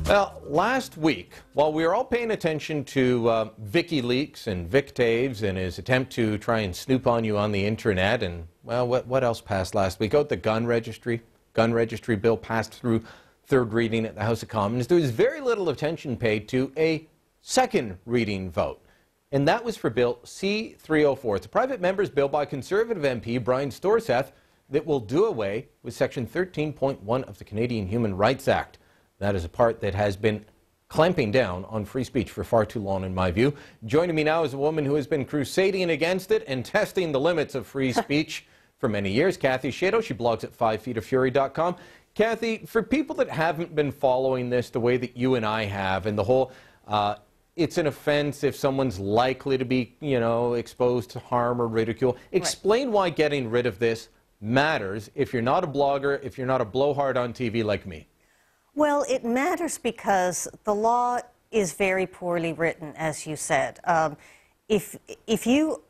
Well, last week, while we were all paying attention to WikiLeaks and Vic Taves and his attempt to try and snoop on you on the internet, and, well, what else passed last week? Oh, the gun registry bill passed through third reading at the House of Commons. There was very little attention paid to a second reading vote, and that was for Bill C-304. It's a private member's bill by Conservative MP Brian Storseth that will do away with Section 13.1 of the Canadian Human Rights Act. That is a part that has been clamping down on free speech for far too long, in my view. Joining me now is a woman who has been crusading against it and testing the limits of free speech for many years, Kathy Shaidle. She blogs at 5feetoffury.com. Kathy, for people that haven't been following this the way that you and I have, and the whole, it's an offense if someone's likely to be, exposed to harm or ridicule. Explain why getting rid of this matters if you're not a blogger, if you're not a blowhard on TV like me. Well, it matters because the law is very poorly written, as you said. If you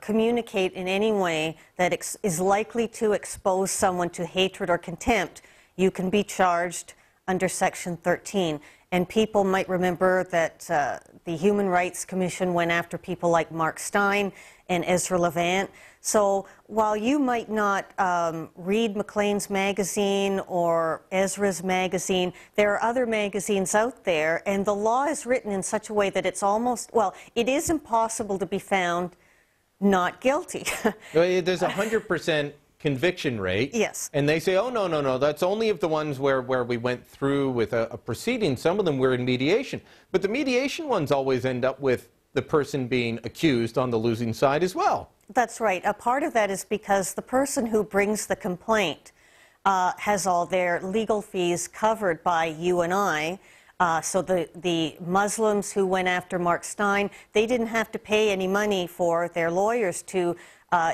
communicate in any way that is likely to expose someone to hatred or contempt, you can be charged under Section 13. And people might remember that the Human Rights Commission went after people like Mark Steyn and Ezra Levant. So while you might not read Maclean's magazine or Ezra's magazine, there are other magazines out there, and the law is written in such a way that it's almost, well, it is impossible to be found not guilty. There's 100% conviction rate. Yes. And they say, oh, no, that's only of the ones where we went through with a proceeding. Some of them were in mediation. But the mediation ones always end up with the person being accused on the losing side as well. That's right. A part of that is because the person who brings the complaint has all their legal fees covered by you and I. So the Muslims who went after Mark Steyn, they didn't have to pay any money for their lawyers to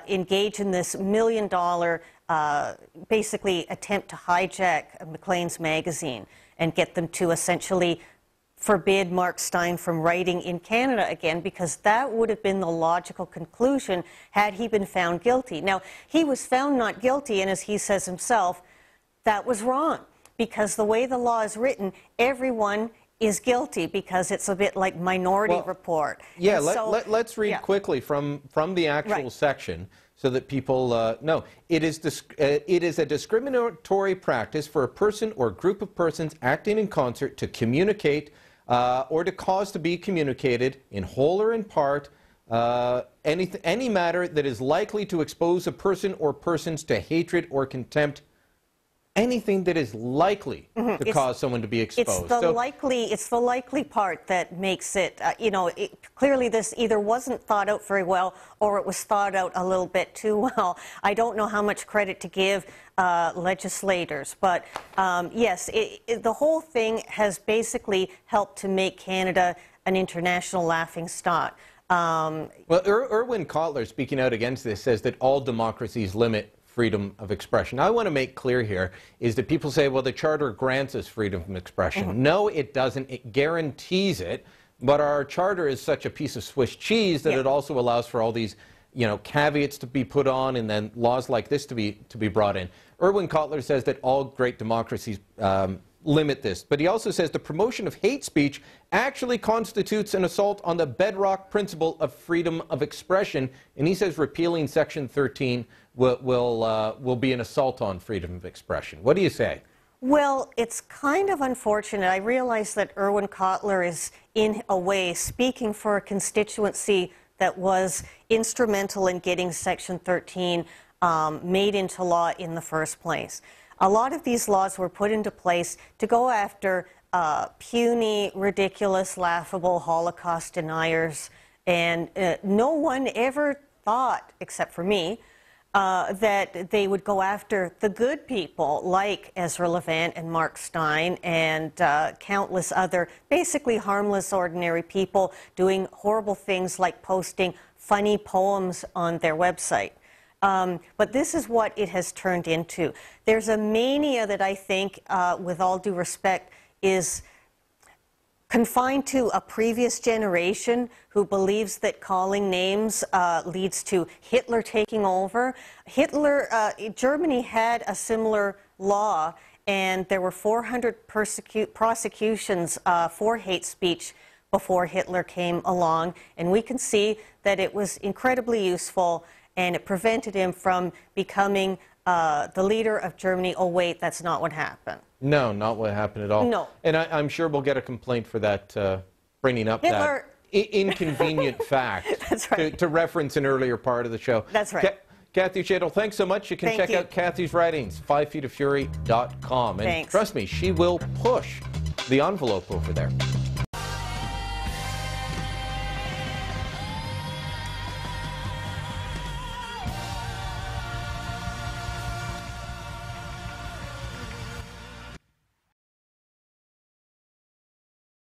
engage in this $1 million, basically attempt to hijack Maclean's magazine and get them to essentially forbid Mark Steyn from writing in Canada again, because that would have been the logical conclusion had he been found guilty. Now, he was found not guilty, and as he says himself, that was wrong, because the way the law is written, everyone is guilty, because it's a bit like Minority Report. Yeah, let's read quickly from the actual section so that people know. It is a discriminatory practice for a person or group of persons acting in concert to communicate or to cause to be communicated in whole or in part any matter that is likely to expose a person or persons to hatred or contempt. Anything that is likely to cause someone to be exposed. It's the likely part that makes it, clearly this either wasn't thought out very well or it was thought out a little bit too well. I don't know how much credit to give legislators, but yes, the whole thing has basically helped to make Canada an international laughingstock. Well, Erwin Kotler, speaking out against this, says that all democracies limit freedom of expression. I want to make clear here is that people say, well, the Charter grants us freedom of expression. No, it doesn't. It guarantees it. But our Charter is such a piece of Swiss cheese that it also allows for all these, caveats to be put on and then laws like this to be brought in. Erwin Kotler says that all great democracies limit this. But he also says the promotion of hate speech actually constitutes an assault on the bedrock principle of freedom of expression. And he says repealing Section 13 will be an assault on freedom of expression. What do you say? Well, it's kind of unfortunate. I realize that Erwin Kotler is, in a way, speaking for a constituency that was instrumental in getting Section 13 made into law in the first place. A lot of these laws were put into place to go after puny, ridiculous, laughable Holocaust deniers, and no one ever thought, except for me, that they would go after the good people like Ezra Levant and Mark Steyn and countless other basically harmless, ordinary people doing horrible things like posting funny poems on their website. But this is what it has turned into. There's a mania that I think, with all due respect, is confined to a previous generation who believes that calling names leads to Hitler taking over. Germany had a similar law, and there were 400 prosecutions for hate speech before Hitler came along, and we can see that it was incredibly useful, and it prevented him from becoming the leader of Germany. Oh wait, that's not what happened. No, not what happened at all. No. And I'm sure we'll get a complaint for that, bringing up Hitler. that inconvenient fact. That's right. To reference an earlier part of the show. That's right. Kathy Shaidle, thanks so much. You can check out Kathy's writings, 5feetoffury.com. And Thanks. trust me, she will push the envelope over there.